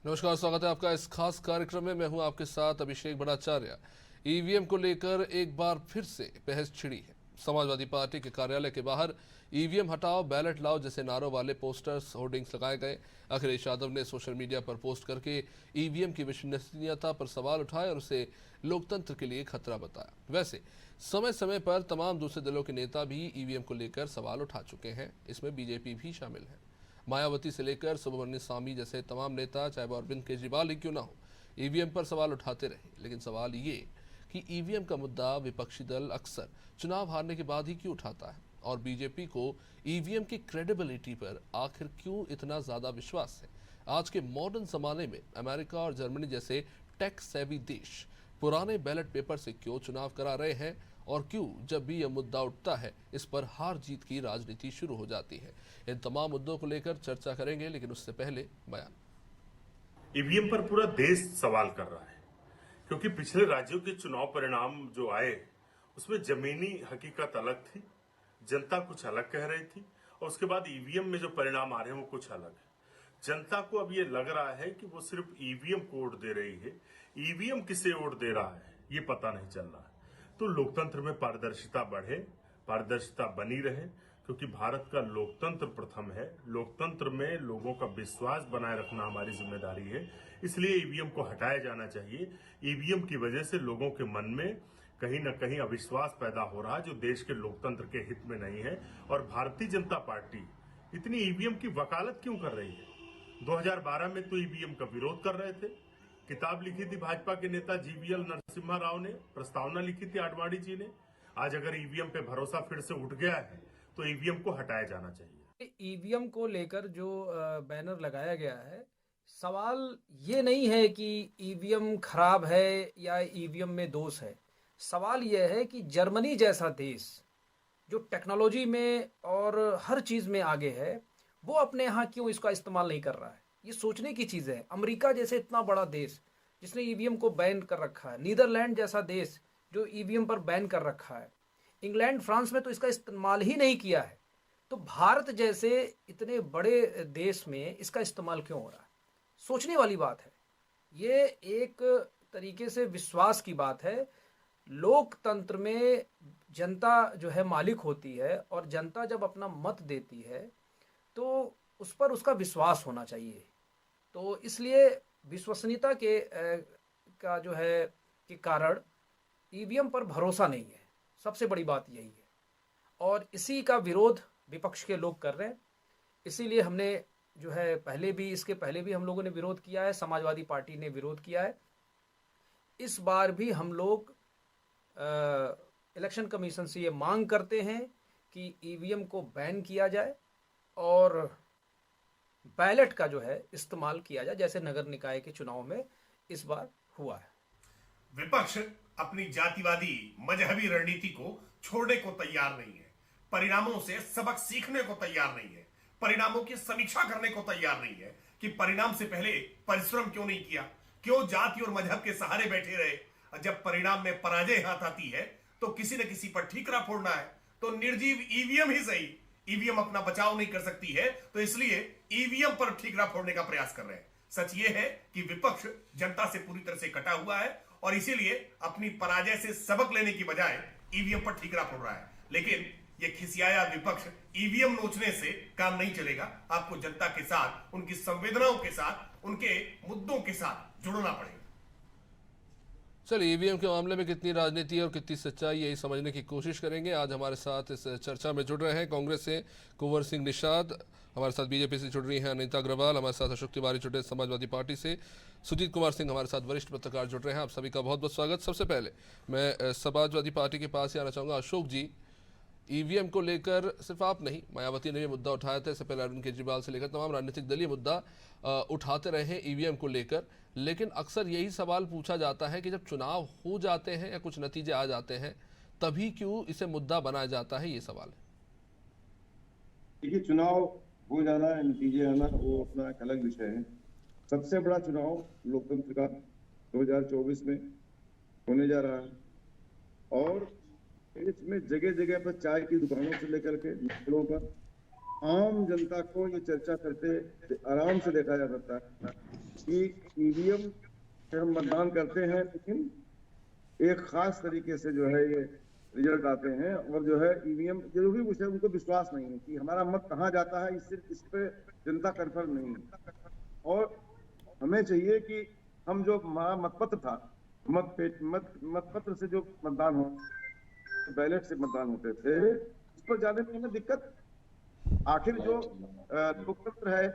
नमस्कार, स्वागत है आपका इस खास कार्यक्रम में। मैं हूं आपके साथ अभिषेक भट्टाचार्य। ईवीएम को लेकर एक बार फिर से बहस छिड़ी है। समाजवादी पार्टी के कार्यालय के बाहर ईवीएम हटाओ बैलेट लाओ जैसे नारों वाले पोस्टर्स होर्डिंग्स लगाए गए। अखिलेश यादव ने सोशल मीडिया पर पोस्ट करके ईवीएम की विश्वसनीयता पर सवाल उठाए और उसे लोकतंत्र के लिए खतरा बताया। वैसे समय समय पर तमाम दूसरे दलों के नेता भी ईवीएम को लेकर सवाल उठा चुके हैं। इसमें बीजेपी भी शामिल है। मायावती से लेकर सुब्रमण्य स्वामी जैसे तमाम नेता, चाहे वो अरविंद केजरीवाल ही क्यों ना हो, ईवीएम पर सवाल उठाते रहे। लेकिन सवाल ये कि ईवीएम का मुद्दा विपक्षी दल अक्सर चुनाव हारने के बाद ही क्यों उठाता है, और बीजेपी को ईवीएम की क्रेडिबिलिटी पर आखिर क्यों इतना ज्यादा विश्वास है। आज के मॉडर्न जमाने में अमेरिका और जर्मनी जैसे टेक सेवी देश पुराने बैलेट पेपर से क्यों चुनाव करा रहे हैं, और क्यों जब भी यह मुद्दा उठता है इस पर हार जीत की राजनीति शुरू हो जाती है। इन तमाम मुद्दों को लेकर चर्चा करेंगे, लेकिन उससे पहले बयान। ईवीएम पर पूरा देश सवाल कर रहा है क्योंकि पिछले राज्यों के चुनाव परिणाम जो आए उसमें जमीनी हकीकत अलग थी, जनता कुछ अलग कह रही थी, और उसके बाद ईवीएम में जो परिणाम आ रहे हैं वो कुछ अलग है। जनता को अब ये लग रहा है कि वो सिर्फ ईवीएम को वोट दे रही है, ईवीएम किसे वोट दे रहा है ये पता नहीं चल रहा है। तो लोकतंत्र में पारदर्शिता बढ़े, पारदर्शिता बनी रहे, क्योंकि भारत का लोकतंत्र प्रथम है। लोकतंत्र में लोगों का विश्वास बनाए रखना हमारी जिम्मेदारी है, इसलिए ईवीएम को हटाया जाना चाहिए। ईवीएम की वजह से लोगों के मन में कहीं न कहीं अविश्वास पैदा हो रहा है जो देश के लोकतंत्र के हित में नहीं है। और भारतीय जनता पार्टी इतनी ईवीएम की वकालत क्यों कर रही है? 2012 में तो ईवीएम का विरोध कर रहे थे, किताब लिखी थी भाजपा के नेता जीवीएल नरसिम्हा राव ने, प्रस्तावना लिखी थी आडवाणी जी ने। आज अगर ईवीएम पे भरोसा फिर से उठ गया है तो ईवीएम को हटाया जाना चाहिए। ईवीएम को लेकर जो बैनर लगाया गया है, सवाल ये नहीं है कि ईवीएम खराब है या ईवीएम में दोष है। सवाल यह है कि जर्मनी जैसा देश जो टेक्नोलॉजी में और हर चीज़ में आगे है, वो अपने यहाँ क्यों इसका इस्तेमाल नहीं कर रहा है। ये सोचने की चीज़ है। अमेरिका जैसे इतना बड़ा देश जिसने ईवीएम को बैन कर रखा है, नीदरलैंड जैसा देश जो ईवीएम पर बैन कर रखा है, इंग्लैंड फ्रांस में तो इसका इस्तेमाल ही नहीं किया है। तो भारत जैसे इतने बड़े देश में इसका इस्तेमाल क्यों हो रहा है? सोचने वाली बात है। ये एक तरीके से विश्वास की बात है। लोकतंत्र में जनता जो है मालिक होती है, और जनता जब अपना मत देती है तो उस पर उसका विश्वास होना चाहिए। तो इसलिए विश्वसनीयता का जो है के कारण ईवीएम पर भरोसा नहीं है। सबसे बड़ी बात यही है, और इसी का विरोध विपक्ष के लोग कर रहे हैं। इसीलिए हमने जो है इसके पहले भी हम लोगों ने विरोध किया है, समाजवादी पार्टी ने विरोध किया है। इस बार भी हम लोग इलेक्शन कमीशन से ये मांग करते हैं कि ईवीएम को बैन किया जाए और बैलेट का जो है इस्तेमाल किया जाए, जैसे नगर निकाय के चुनाव में इस बार हुआ है। विपक्ष अपनी जातिवादी मजहबी रणनीति को छोड़ने को तैयार नहीं है, परिणामों से सबक सीखने को तैयार नहीं है, परिणामों की समीक्षा करने को तैयार नहीं है कि परिणाम से पहले परिश्रम क्यों नहीं किया, क्यों जाति और मजहब के सहारे बैठे रहे। जब परिणाम में पराजय हाथ आती है तो किसी न किसी पर ठीकरा फोड़ना है। तो निर्जीव ईवीएम ही सही, ईवीएम अपना बचाव नहीं कर सकती है, तो इसलिए ईवीएम पर ठीकरा फोड़ने का प्रयास कर रहे हैं। सच ये है कि विपक्ष जनता से पूरी तरह से कटा हुआ है और इसीलिए अपनी पराजय से सबक लेने की बजाय ईवीएम पर ठीकरा फोड़ रहा है। लेकिन ये खिसियाया विपक्ष ईवीएम नोचने से काम नहीं चलेगा। आपको जनता के साथ, उनकी संवेदनाओं के साथ, उनके मुद्दों के साथ जुड़ना पड़ेगा। चलिए, ईवीएम के मामले में कितनी राजनीति और कितनी सच्चाई, यही समझने की कोशिश करेंगे। आज हमारे साथ इस चर्चा में जुड़ रहे हैं कांग्रेस से कुंवर सिंह निषाद, हमारे साथ बीजेपी से जुड़ रही हैं अनीता अग्रवाल, हमारे साथ अशोक तिवारी जुड़े समाजवादी पार्टी से, सुजीत कुमार सिंह हमारे साथ वरिष्ठ पत्रकार जुड़ रहे हैं। आप सभी का बहुत बहुत स्वागत। सबसे पहले मैं समाजवादी पार्टी के पास ही आना चाहूँगा। अशोक जी, ईवीएम को लेकर सिर्फ आप नहीं, मायावती ने भी मुद्दा उठाया था, इससे पहले अरविंद केजरीवाल से लेकर तमाम राजनीतिक दल ये मुद्दा उठाते रहे हैं ईवीएम को लेकर। लेकिन अक्सर यही सवाल पूछा जाता है कि जब चुनाव हो जाते हैं या कुछ नतीजे आ जाते हैं तभी क्यों इसे मुद्दा बनाया जाता है, ये सवाल है। देखिए, चुनाव हो जाना है, नतीजे आना, वो अपना एक अलग विषय है। सबसे बड़ा चुनाव लोकतंत्र का 2024 में होने जा रहा है, और इसमें जगह जगह पर चाय की दुकानों से लेकर के नुक्कड़ों पर आम जनता को ये चर्चा करते आराम से देखा जा सकता है कि ईवीएम से हम मतदान करते हैं, लेकिन एक खास तरीके से जो है ये रिजल्ट आते हैं, और जो है ईवीएम जो भी कुछ है उनको विश्वास नहीं है कि हमारा मत कहाँ जाता है, इस पे जनता कन्फर्म नहीं है। और हमें चाहिए कि हम जो हमारा मतपत्र था, मतपत्र से जो मतदान हो, बैलेट से मतदान होते थे, उस पर जाने में हमें दिक्कत। आखिर जो लोकतंत्र है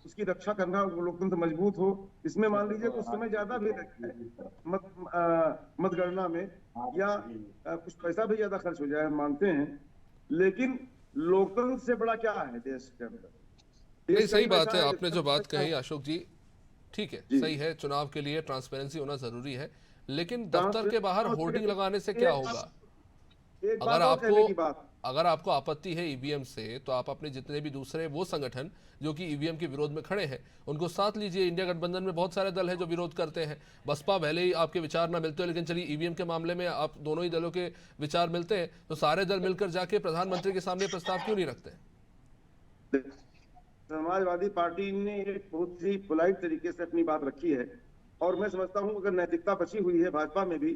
उसकी रक्षा करना, वो लोकतंत्र मजबूत हो, इसमें मान लीजिए कुछ समय ज्यादा भी लगता है मतगणना में, या कुछ पैसा भी ज्यादा खर्च हो जाए, हम मानते हैं, लेकिन लोकतंत्र से बड़ा क्या है देश के अंदर। नहीं, सही बात है आपने जो बात कही अशोक जी, ठीक है, सही है, चुनाव के लिए ट्रांसपेरेंसी होना जरूरी है, लेकिन दफ्तर के बाहर होर्डिंग लगाने से क्या होगा? अगर आपको आपत्ति है ईवीएम से, तो आप अपने जितने भी दूसरे वो संगठन जो कि ईवीएम के विरोध में खड़े हैं उनको साथ लीजिए। इंडिया गठबंधन में बहुत सारे दल हैं जो विरोध करते हैं। बसपा भले ही आपके विचार ना मिलते हो, लेकिन चलिए ईवीएम के मामले में आप दोनों ही दलों के विचार मिलते हैं, तो सारे दल मिलकर जाके प्रधानमंत्री के सामने प्रस्ताव क्यों नहीं रखते? समाजवादी पार्टी ने एक बहुत ही पोलाइट तरीके से अपनी बात रखी है, और मैं समझता हूं अगर नैतिकता बची हुई है भाजपा में भी,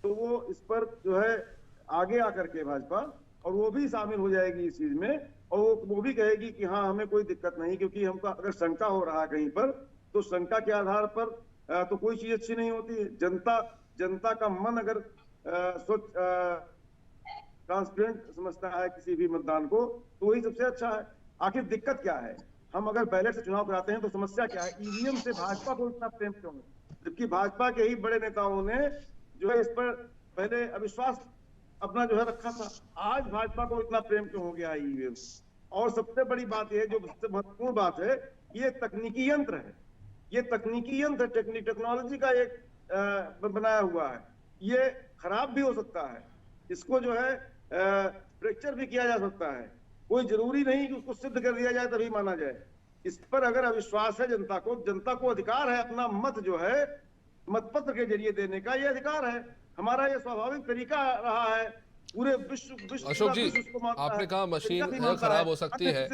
तो वो इस पर जो है आगे आकर के भाजपा, और वो भी शामिल हो जाएगी इस चीज में, और वो भी कहेगी कि हाँ हमें कोई दिक्कत नहीं, क्योंकि हमको अगर शंका हो रहा है कहीं पर, तो शंका के आधार पर तो कोई चीज अच्छी नहीं होती है। जनता का मन अगर ट्रांसपेरेंट समझता है किसी भी मतदान को, तो वही सबसे अच्छा है। आखिर दिक्कत क्या है? हम अगर बैलेट से चुनाव कराते हैं तो समस्या क्या है? ईवीएम से भाजपा को इतना प्रेम क्यों है? जबकि भाजपा के ही बड़े नेताओं ने जो है इस पर पहले अविश्वास अपना जो है रखा था। आज भाजपा को इतना प्रेम क्यों हो गया है ईवीएम? और सबसे बड़ी बात यह, जो सबसे महत्वपूर्ण बात है, ये तकनीकी यंत्र है, ये तकनीकी यंत्र टेक्नोलॉजी का एक बनाया हुआ है। ये खराब भी हो सकता है, इसको जो है फ्रैक्चर भी किया जा सकता है। कोई जरूरी नहीं कि उसको सिद्ध कर दिया जाए तभी माना जाए। इस पर अगर अविश्वास है जनता को अधिकार है अपना मत जो है मतपत्र के जरिए देने का, ये अधिकार है, हमारा ये स्वाभाविक तरीका रहा है। पूरे विश्व अशोक जी, आपने कहा मशीन खराब हो सकती है,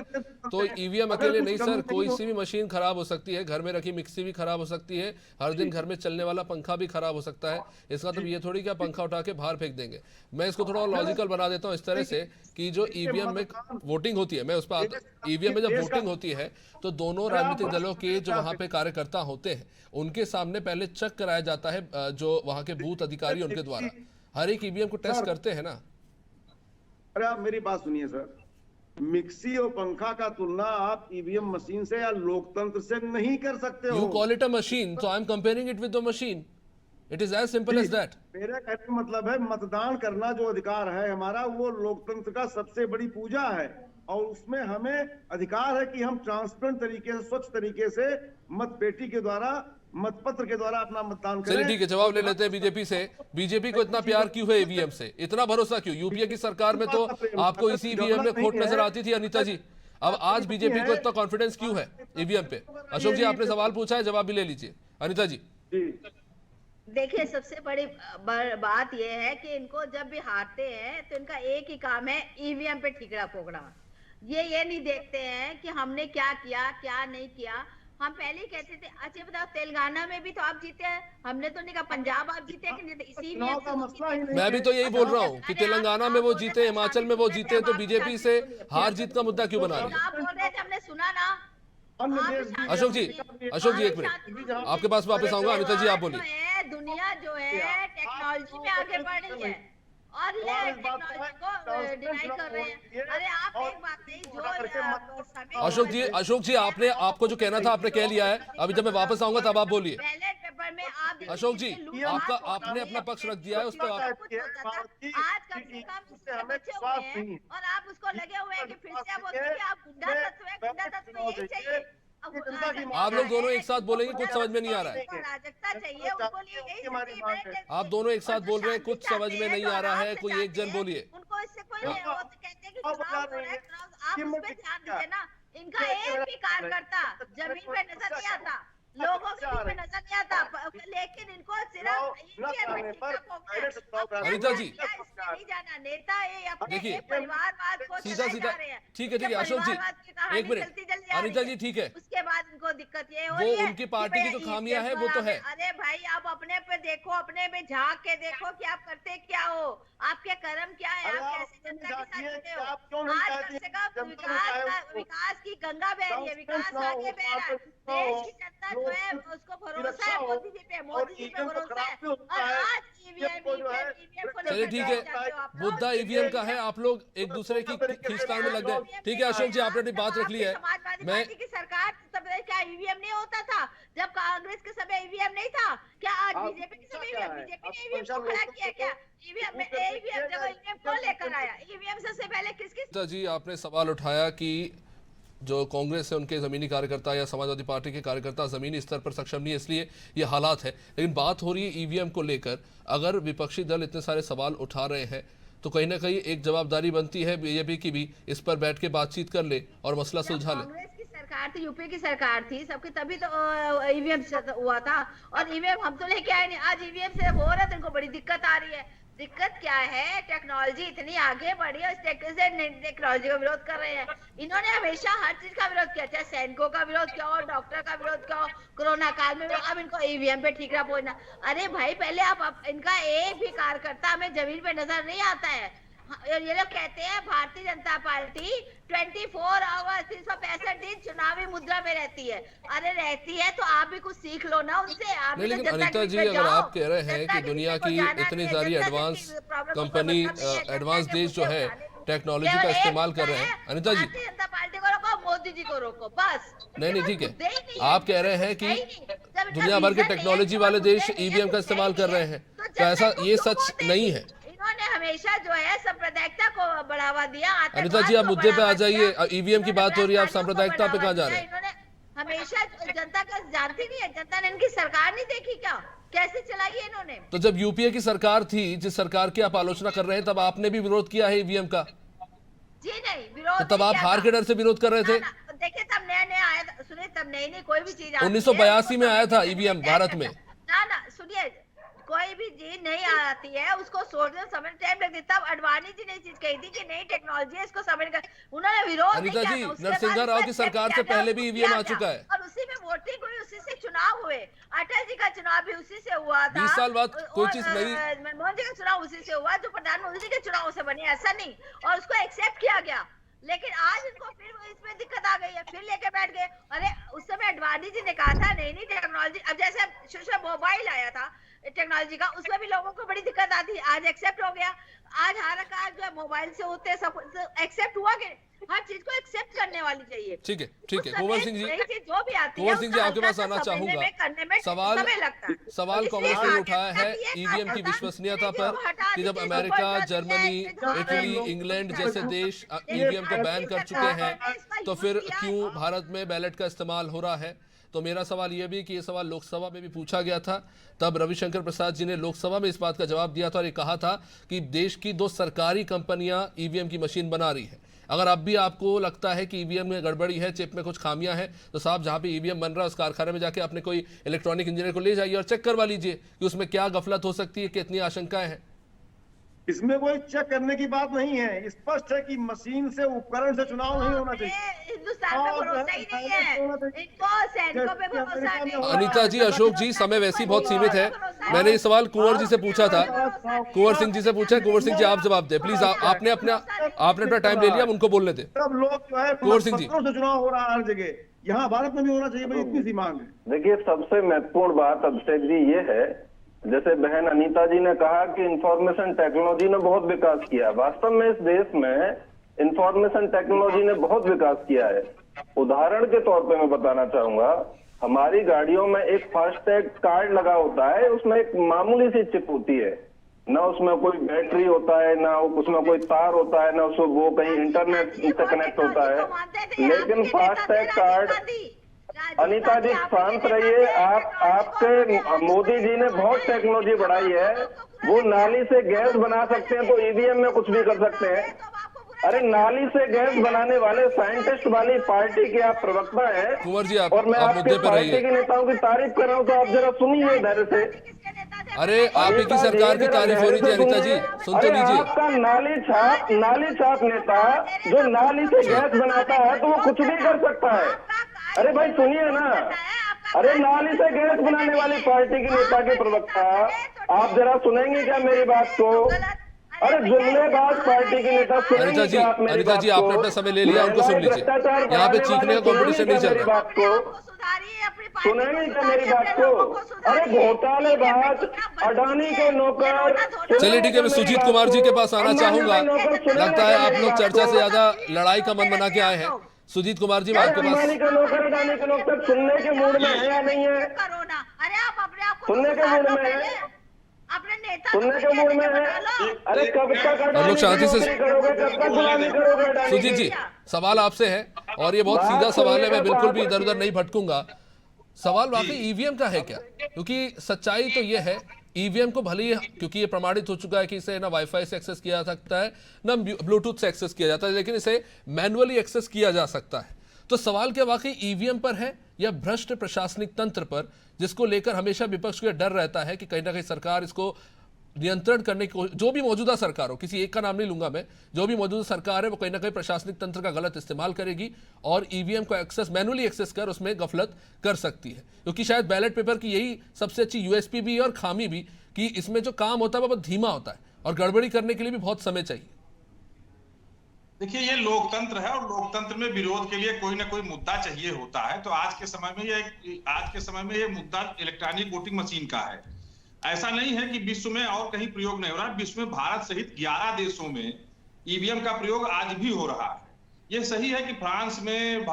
तो ईवीएम अकेले नहीं सर, कोई सी भी मशीन खराब हो सकती है। घर में रखी मिक्सी भी खराब हो सकती है, हर दिन घर में चलने वाला पंखा भी खराब हो सकता है। इसका मतलब ये थोड़ी कि आप पंखा उठा के बाहर फेंक देंगे। मैं इसको थोड़ा लॉजिकल बना देता हूँ इस तरह से कि जो ईवीएम में वोटिंग होती है, मैं उस पर, ईवीएम में जब वोटिंग होती है तो दोनों राजनीतिक दलों के जो वहां पे कार्यकर्ता होते हैं उनके सामने पहले चेक कराया जाता है, जो वहां के बूथ अधिकारी उनके द्वारा हर एक ईवीएम को टेस्ट करते हैं ना। अरे आप मेरी बात सुनिए सर, मिक्सी और पंखा का तुलना आप ईवीएम मशीन से या लोकतंत्र से नहीं कर सकते हो। You call it a machine, so I'm comparing it with the machine. It is as simple as that. मेरा कहने का मतलब है मतदान करना जो अधिकार है हमारा, वो लोकतंत्र का सबसे बड़ी पूजा है, और उसमें हमें अधिकार है कि हम ट्रांसपेरेंट तरीके से, स्वच्छ तरीके से मतपेटी के द्वारा, मतपत्र के द्वारा अपना मतदान करें। चलिए ठीक है, जवाब ले लेते हैं बीजेपी से। बीजेपी को इतना प्यार क्यों है ईवीएम से, इतना भरोसा क्यों? यूपीए की सरकार में तो आपको इसी ईवीएम में खोट नजर आती थी अनीता जी, अब आज बीजेपी को इतना कॉन्फिडेंस क्यों है ईवीएम पे? अशोक जी आपने सवाल पूछा है, जवाब भी ले लीजिए। अनीता जी। देखिए, सबसे बड़ी बात यह है कि इनको जब भी हारते हैं तो इनका एक ही काम है ईवीएम पे ठीकरा ठोकना। ये नहीं देखते हैं कि हमने क्या किया क्या नहीं किया। हम पहले ही कहते थे, अच्छा बताओ तेलंगाना में भी तो आप जीते हैं, हमने तो नहीं कहा पंजाब आप जीते कि नहीं, इसी मैं भी तो यही बोल रहा हूँ कि तेलंगाना में वो जीते, हिमाचल में वो जीते, तो बीजेपी से हार जीत का मुद्दा क्यों बना रही है? आप बोल रहे थे, हमने सुना ना। अशोक जी एक मिनट, आपके पास वापस आऊंगा। अनिता जी आप बोलिए। दुनिया जो है टेक्नोलॉजी में आगे बढ़ रही है और ये टेक्नोलॉजी को डिनाई कर रहे हैं। अरे आप एक बात नहीं, जो अशोक जी आपको जो कहना था आपने कह लिया है, अभी जब मैं वापस आऊंगा तब आप बोलिए। बैलेट पेपर में आप अशोक जी आपने अपना पक्ष रख दिया है, उस पर आज कम से कम बचे हुए हैं और आप उसको लगे हुए हैं कि फिर से आप बोलते हैं कि आप गुंडा तत्व है, गुंडा तत्व यही चाहिए। आप लोग दोनों एक साथ बोलेंगे, कुछ समझ में नहीं आ रहा है। चाहिए उनको लिए आप दोनों एक साथ बोल रहे हैं, कुछ समझ में नहीं आ रहा है, कोई एक जन बोलिए। उनको इससे कोई नहीं, वो तो कहते हैं कि चुनाव हो रहा है, आप उस पे ध्यान दीजिए ना। इनका एक भी कार्यकर्ता जमीन पे नजर नहीं आता, लोगों के बीच में नजर नहीं आता, लेकिन इनको सिर्फ अनीता जी नहीं जाना। नेता ये अपने देखिए, एक परिवारवाद को सीधा चलाए सीधा जा रहे हैं। ठीक है अशोक जी, एक मिनट अनीता जी, ठीक है, उसके बाद इनको दिक्कत ये हो वो रही है उनकी कि पार्टी की भैया जो खामियां EVM है वो तो है। अरे भाई आप अपने पे देखो, अपने पे झांक के देखो कि आप करते क्या हो, आपके कर्म क्या है, आप कैसे जनता के साथ जुड़े हो। आज कम से कम विकास की गंगा बह रही है, विकास आगे बह रहा है। देश की जनता जो है उसको भरोसा है मोदी जी पे, मोदी जी पे भरोसा है। और आज ईवीएम को चलिए ठीक है, मुद्दा ईवीएम का है, आप लोग एक दूसरे की खींचतान में लग गए। ठीक है अशोक जी, आपने अपनी बात रख ली है। समाजवादी मैं पार्टी की सरकार तब क्या ईवीएम नहीं होता था? जब कांग्रेस के समय ईवीएम नहीं था क्या? आज बीजेपी के समय बीजेपी ने ईवीएम को खड़ा किया क्या? ईवीएम में ईवीएम कौन लेकर आया? ईवीएम सबसे पहले किसकी? जी आपने सवाल उठाया कि जो कांग्रेस है उनके ज़मीनी कार्यकर्ता या समाजवादी पार्टी के कार्यकर्ता ज़मीनी स्तर पर सक्षम नहीं है, इसलिए ये हालात है। लेकिन बात हो रही है ईवीएम को लेकर, अगर विपक्षी दल इतने सारे सवाल उठा रहे हैं तो कहीं ना कहीं एक जवाबदारी बनती है बीजेपी की भी, इस पर बैठ के बातचीत कर ले और मसला सुलझा ले। कांग्रेस की सरकार थी, यूपी की सरकार थी सबकी, तभी तो ईवीएम हुआ था। और ईवीएम हम तो लेके आए नहीं, आज ईवीएम से हो रहा है तो इनको बड़ी दिक्कत आ रही है। दिक्कत क्या है? टेक्नोलॉजी इतनी आगे बढ़ी है, टेक्नोलॉजी का विरोध कर रहे हैं। इन्होंने हमेशा हर चीज का विरोध किया, चाहे सैनिकों का विरोध किया और डॉक्टर का विरोध किया, कोरोना काल में। अब इनको ईवीएम पे ठीकरा पहुंचना। अरे भाई पहले आप इनका एक भी कार्यकर्ता हमें जमीन पे नजर नहीं आता है। ये लोग कहते हैं भारतीय जनता पार्टी 24 आवर्स 365 दिन चुनावी मुद्रा में रहती है। अरे रहती है तो आप भी कुछ सीख लो ना उनसे। आप नहीं, लेकिन अनीता जी अगर आप कह रहे हैं कि दुनिया की इतनी सारी एडवांस कंपनी, एडवांस देश जो है टेक्नोलॉजी का इस्तेमाल कर रहे हैं, अनीता जी भारतीय जनता पार्टी को रोको, मोदी जी को रोको, बस। नहीं ठीक है, आप कह रहे हैं कि दुनिया भर के टेक्नोलॉजी वाले देश ईवीएम का इस्तेमाल कर रहे हैं, तो ऐसा ये सच नहीं है। इन्होंने हमेशा जो है सांप्रदायिकता को बढ़ावा दिया। अनीता जी आप मुद्दे पे आ जाइए, ईवीएम की बात हो रही है, आप सांप्रदायिकता पे कहाँ जा रहे हैं? इन्होंने हमेशा जनता का जानती नहीं है, जनता ने इनकी सरकार नहीं देखी क्या, कैसे चलाई है इन्होंने? तो जब यूपीए की सरकार थी, जिस सरकार की आप आलोचना कर रहे हैं, तब आपने भी विरोध किया है ईवीएम का? जी नहीं, विरोध तो तब आप हार के डर से विरोध कर रहे थे? देखिए तब नया आया था, सुनिए तब नई कोई भी चीज 1982 में आया था ईवीएम भारत में। ना सुनिए, कोई भी चीज नहीं आती है उसको सोचने समय टाइम लगती। तब अडवाणी जी ने चीज कही थी कि नई टेक्नोलॉजी है, इसको समझ कर उन्होंने विरोध नहीं किया था। नरसिंह राव की सरकार से पहले भी ईवीएम आ चुका है और उसी में वोटिंग हुई, उसी से चुनाव हुए। अटल जी का चुनाव भी उसी से हुआ था। 20 साल बाद कोई चीज नहीं। मनमोहन जी का चुनाव उसी से हुआ, जो प्रधानमंत्री के चुनाव से बने, ऐसा नहीं। और उसको एक्सेप्ट किया गया। लेकिन आज इनको फिर इसमें दिक्कत आ गई है, फिर लेके बैठ गए। अरे उस समय अडवाणी जी ने कहा था नई टेक्नोलॉजी, अब जैसे मोबाइल आया था टेक्नोलॉजी का, उसमें भी लोगों को बड़ी दिक्कत आती है, आज एक्सेप्ट हो गया। आज हर कार्य जो है मोबाइल से होते हैं, सब एक्सेप्ट हुआ कि हर चीज को एक्सेप्ट करने वाली चाहिए। ठीक है कुंवर सिंह जी, जो भी आती है कुंवर सिंह जी आपके पास आना चाहूंगा। सवाल कांग्रेस ने उठाया है ईवीएम की विश्वसनीयता पर कि जब अमेरिका, जर्मनी, इटली, इंग्लैंड जैसे देश ईवीएम को बैन कर चुके हैं, तो फिर क्यों भारत में बैलेट का इस्तेमाल हो रहा है? तो मेरा सवाल यह भी कि ये सवाल लोकसभा में भी पूछा गया था, तब रविशंकर प्रसाद जी ने लोकसभा में इस बात का जवाब दिया था और ये कहा था कि देश की 2 सरकारी कंपनियां ईवीएम की मशीन बना रही है। अगर अब भी आपको लगता है कि ईवीएम में गड़बड़ी है, चिप में कुछ खामियां हैं, तो साहब जहां पे ईवीएम बन रहा है उस कारखाने में जाके अपने कोई इलेक्ट्रॉनिक इंजीनियर को ले जाइए और चेक करवा लीजिए कि उसमें क्या गफलत हो सकती है, कितनी आशंकाएं हैं। इसमें कोई चेक करने की बात नहीं है, स्पष्ट है कि मशीन से, उपकरण से चुनाव नहीं होना चाहिए। हिंदुस्तान में भरोसा ही नहीं है, इनको सैनिकों पे भरोसा नहीं। अनीता जी, अशोक जी, समय वैसे ही बहुत सीमित है। मैंने ये सवाल कुंवर जी से पूछा था, कुंवर सिंह जी से पूछा। कुंवर सिंह जी आप जवाब दे प्लीज, आपने अपना टाइम ले लिया, अब उनको बोलने दे। सब लोग जो है कुंवर सिंह जी, से चुनाव हो रहा है हर जगह, यहाँ भारत में भी होना चाहिए, बड़ी इतनी सी मांग है। देखिए सबसे महत्वपूर्ण बात अभिषेक जी ये है, जैसे बहन अनीता जी ने कहा कि इंफॉर्मेशन टेक्नोलॉजी ने बहुत विकास किया। वास्तव में इस देश में इंफॉर्मेशन टेक्नोलॉजी ने बहुत विकास किया है। उदाहरण के तौर पे मैं बताना चाहूंगा, हमारी गाड़ियों में एक फास्टैग कार्ड लगा होता है, उसमें एक मामूली सी चिप होती है, ना उसमें कोई बैटरी होता है, ना उसमें कोई तार होता है, ना उसमें वो कहीं इंटरनेट से कनेक्ट होता है। लेकिन फास्टैग कार्ड, अनीता जी शांत रहिए, आपके मोदी जी ने बहुत टेक्नोलॉजी बढ़ाई है। वो नाली से गैस बना सकते हैं तो ईवीएम में कुछ भी कर सकते हैं। अरे नाली से गैस बनाने वाले साइंटिस्ट वाली पार्टी के आप प्रवक्ता हैं कुंवर जी, और मैं आप आपके मुद्दे पर पार्टी रहिए। के नेताओं की तारीफ कर रहा हूँ, तो आप जरा सुनिए धैर्य से। अरे आप ही की सरकार की तारीफ हो रही थी अनिता जी, सुन तो अरे लीजिए। आपका नाली छाप नेता जो नाली से गैस बनाता है तो वो कुछ भी कर सकता है। अरे भाई सुनिए ना, अरे नाली से गैस बनाने वाली पार्टी के नेता के प्रवक्ता, आप जरा सुनेंगे क्या मेरी बात को? अरे जुमलेबाज पार्टी के नेता अनिता जी, अनिता जी आपने अपना समय ले लिया, उनको सुन लीजिए। यहाँ पे चीखने का कंपटीशन नहीं चल रहा। बात को सुनेंगे क्या मेरी बात को? अरे घोटालेबाज, अडानी के नौकर। चलिए ठीक है, मैं सुजीत कुमार जी के पास आना चाहूंगा। लगता है आप लोग चर्चा से ज्यादा लड़ाई का मन बना के आए हैं। सुजीत कुमार जी, मैं आपके पास। अडानी का नौकर, अडानी के नौकर सुनने के मूड में है या नहीं है? अरे आप अपने आप को सुनने के मूड में है, अपने नेता सुनने के मूड में है। अरे कब तक हम लोग शांति से करोगे, कब तक गुलामी करोगे अडानी सुजीत जी, सवाल आपसे है और ये बहुत सीधा सवाल है, मैं बिल्कुल भी इधर उधर नहीं भटकूंगा। सवाल वाकई ईवीएम का है क्या? क्योंकि सच्चाई तो ये है, ईवीएम को भले ही, क्योंकि ये प्रमाणित हो चुका है कि इसे ना वाईफाई से एक्सेस किया जा सकता है ना ब्लूटूथ से एक्सेस किया जाता है, लेकिन इसे मैनुअली एक्सेस किया जा सकता है। तो सवाल क्या वाकई ईवीएम पर है या भ्रष्ट प्रशासनिक तंत्र पर, जिसको लेकर हमेशा विपक्ष को डर रहता है कि कहीं ना कहीं सरकार इसको नियंत्रण करने की, जो भी मौजूदा सरकार हो, किसी एक का नाम नहीं लूंगा मैं, जो भी मौजूदा सरकार है वो कहीं ना कहीं प्रशासनिक तंत्र का गलत इस्तेमाल करेगी और ईवीएम को एक्सेस मैनुअली एक्सेस कर उसमें गफलत कर सकती है। क्योंकि शायद बैलेट पेपर की यही सबसे अच्छी यूएसपी भी है और खामी भी, कि इसमें जो काम होता है वो बहुत धीमा होता है और गड़बड़ी करने के लिए भी बहुत समय चाहिए। देखिए, ये लोकतंत्र है और लोकतंत्र में विरोध के लिए कोई ना कोई मुद्दा चाहिए होता है। तो आज के समय में ये मुद्दा इलेक्ट्रॉनिक वोटिंग मशीन का है। ऐसा नहीं है कि विश्व में और कहीं प्रयोग नहीं हो रहा। विश्व में भारत सहित 11 देशों में ईवीएम का प्रयोग आज भी हो रहा है। ये सही है कि फ्रांस में,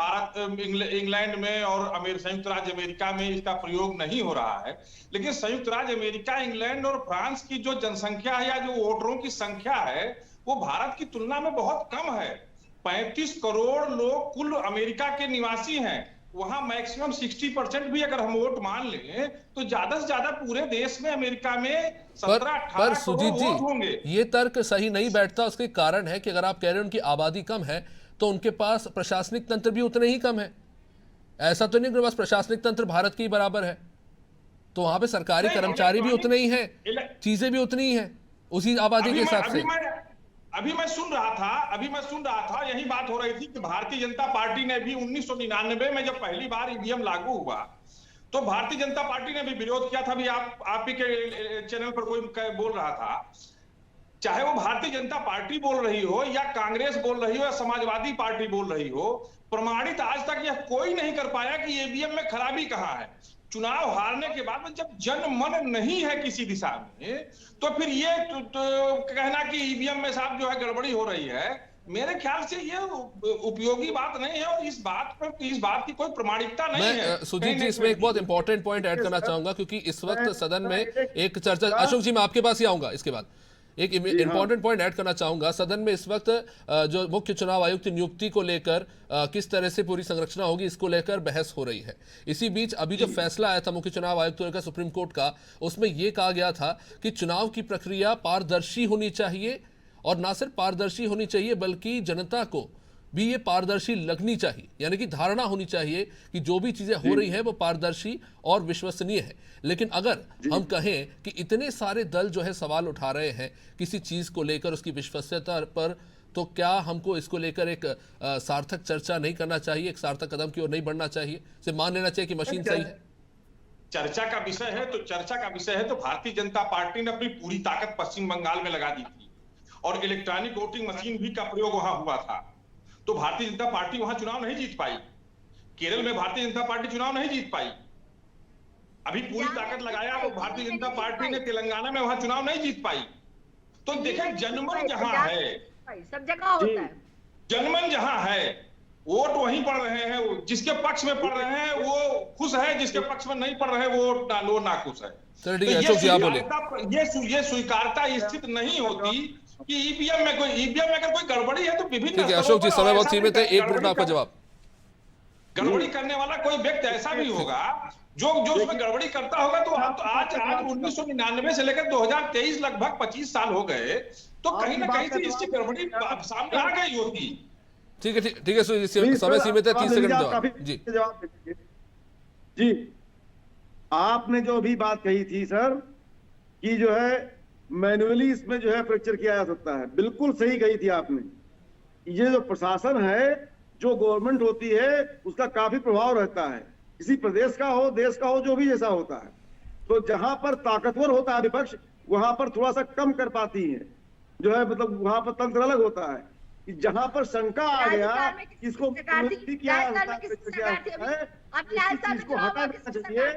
इंग्लैंड में और संयुक्त राज्य अमेरिका में इसका प्रयोग नहीं हो रहा है, लेकिन संयुक्त राज्य अमेरिका, इंग्लैंड और फ्रांस की जो जनसंख्या है या जो वोटरों की संख्या है वो भारत की तुलना में बहुत कम है। 35 करोड़ लोग कुल अमेरिका के निवासी हैं। वहां मैक्सिमम 60% भी अगर हम वोट मान लें तो ज्यादा से ज्यादा पूरे देश में, अमेरिका में 17-18 सुजीत करोड़ वोट होंगे। जी, ये तर्क सही नहीं बैठता। उसके कारण है कि अगर आप कह रहे हैं उनकी आबादी कम है तो उनके पास प्रशासनिक तंत्र भी उतने ही कम है। ऐसा तो नहीं कि बस प्रशासनिक तंत्र भारत के ही बराबर है, तो वहां पे सरकारी कर्मचारी भी उतने ही हैं, चीजें भी उतनी ही हैं उसी आबादी के हिसाब से। अभी मैं सुन रहा था यही बात हो रही थी कि भारतीय जनता पार्टी ने भी 1999 में जब पहली बार ईवीएम लागू हुआ तो भारतीय जनता पार्टी ने भी विरोध किया था। अभी आप ही के चैनल पर कोई बोल रहा था, चाहे वो भारतीय जनता पार्टी बोल रही हो या कांग्रेस बोल रही हो या समाजवादी पार्टी बोल रही हो, प्रमाणित आज तक यह कोई नहीं कर पाया कि ईवीएम में खराबी कहाँ है। चुनाव हारने के बाद जब जनमन नहीं है किसी दिशा में, तो फिर ये कहना कि ईवीएम में साहब जो है गड़बड़ी हो रही है, मेरे ख्याल से ये उपयोगी बात नहीं है और इस बात की कोई प्रमाणिकता नहीं है। मैं सुजीत जी इसमें एक बहुत इंपॉर्टेंट पॉइंट ऐड करना चाहूंगा, क्योंकि इस वक्त सदन में एक चर्चा, अशोक जी मैं आपके पास ही आऊंगा, इसके बाद एक इंपॉर्टेंट पॉइंट ऐड करना चाहूंगा। सदन में इस वक्त जो मुख्य चुनाव आयुक्त नियुक्ति को लेकर किस तरह से पूरी संरचना होगी, इसको लेकर बहस हो रही है। इसी बीच अभी जो फैसला आया था मुख्य चुनाव आयुक्त को लेकर सुप्रीम कोर्ट का, उसमें यह कहा गया था कि चुनाव की प्रक्रिया पारदर्शी होनी चाहिए और ना सिर्फ पारदर्शी होनी चाहिए बल्कि जनता को भी ये पारदर्शी लगनी चाहिए, यानी कि धारणा होनी चाहिए कि जो भी चीजें हो रही हैं वो पारदर्शी और विश्वसनीय है। लेकिन अगर हम कहें कि इतने सारे दल जो है सवाल उठा रहे हैं किसी चीज को लेकर, उसकी विश्वसनीयता पर, तो क्या हमको इसको लेकर एक सार्थक चर्चा नहीं करना चाहिए, एक सार्थक कदम की ओर नहीं बढ़ना चाहिए, सिर्फ मान लेना चाहिए कि मशीन सही है? चर्चा का विषय है तो भारतीय जनता पार्टी ने अपनी पूरी ताकत पश्चिम बंगाल में लगा दी थी और इलेक्ट्रॉनिक वोटिंग मशीन भी का प्रयोग वहां हुआ था, तो भारतीय जनता पार्टी वहां चुनाव नहीं जीत पाई। केरल में भारतीय जनता पार्टी चुनाव नहीं जीत पाई। अभी पूरी ताकत लगाया वो भारतीय जनता पार्टी ने तेलंगाना में वहां चुनाव नहीं जीत पाई। तो देखें, जनमन जहां है, सब जगह होता है, जनमन जहां है वोट वहीं पड़ रहे हैं। जिसके पक्ष में पड़ रहे हैं वो खुश है, जिसके पक्ष में नहीं पड़ रहे वो नाखुश है। ये स्वीकारता स्थिति नहीं होती कि ईवीएम में अगर कोई गड़बड़ी है तो विभिन्न, ठीक है अशोक जी, समय बहुत सीमित है, 1 मिनट आपका जवाब। गड़बड़ी करने वाला कोई व्यक्ति ऐसा भी होगा जो उसमें गड़बड़ी करता होगा तो आप तो आज 1999 से लेकर 2023 लगभग 25 साल हो गए, तो कहीं ना कहीं से इसकी गड़बड़ी सामने आ गई होती। ठीक है समय सीमित है, 30 सेकंड जवाब जी। जी, आपने जो भी बात कही थी सर कि जो है मैन्युअली इसमें जो है फ्रैक्चर किया जा सकता है, बिल्कुल सही कही थी आपने। ये जो प्रशासन है, जो गवर्नमेंट होती है, उसका काफी प्रभाव रहता है, किसी प्रदेश का हो, देश का हो, जो भी जैसा होता है। तो जहां पर ताकतवर होता है विपक्ष, वहां पर थोड़ा सा कम कर पाती है, जो है मतलब वहां पर तंत्र अलग होता है। कि जहां पर शंका आ गया इसको किया है, इस चीज को हटा देना चाहिए।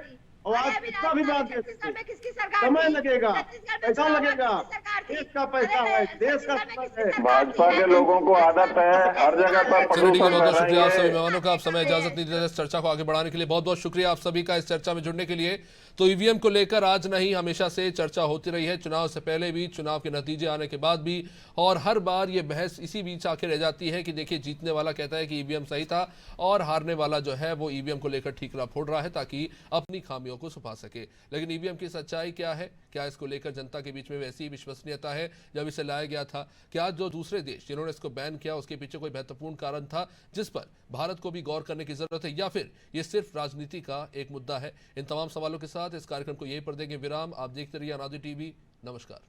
और आज कितना भी बात समय लगेगा, पैसा लगेगा, देश का पैसा है, देश का है। भाजपा के लोगों को आदत है हर जगह पर चलिए ठीक है, बहुत बहुत शुक्रिया आप सभी प्रदूषण मेहमानों का। आप समय इजाजत नहीं देते इस चर्चा को आगे बढ़ाने के लिए। बहुत बहुत शुक्रिया आप सभी का इस चर्चा में जुड़ने के लिए। तो ईवीएम को लेकर आज नहीं हमेशा से चर्चा होती रही है, चुनाव से पहले भी, चुनाव के नतीजे आने के बाद भी, और हर बार ये बहस इसी बीच आके रह जाती है कि देखिए जीतने वाला कहता है कि ईवीएम सही था और हारने वाला जो है वो ईवीएम को लेकर ठीकरा फोड़ रहा है ताकि अपनी खामियों को छुपा सके। लेकिन ईवीएम की सच्चाई क्या है? क्या इसको लेकर जनता के बीच में वैसी ही विश्वसनीयता है जब इसे लाया गया था? क्या जो दूसरे देश जिन्होंने इसको बैन किया उसके पीछे कोई महत्वपूर्ण कारण था जिस पर भारत को भी गौर करने की जरूरत है, या फिर ये सिर्फ राजनीति का एक मुद्दा है? इन तमाम सवालों के साथ इस कार्यक्रम को यहीं पर देंगे विराम। आप देखते रहिए अनादि टीवी। नमस्कार।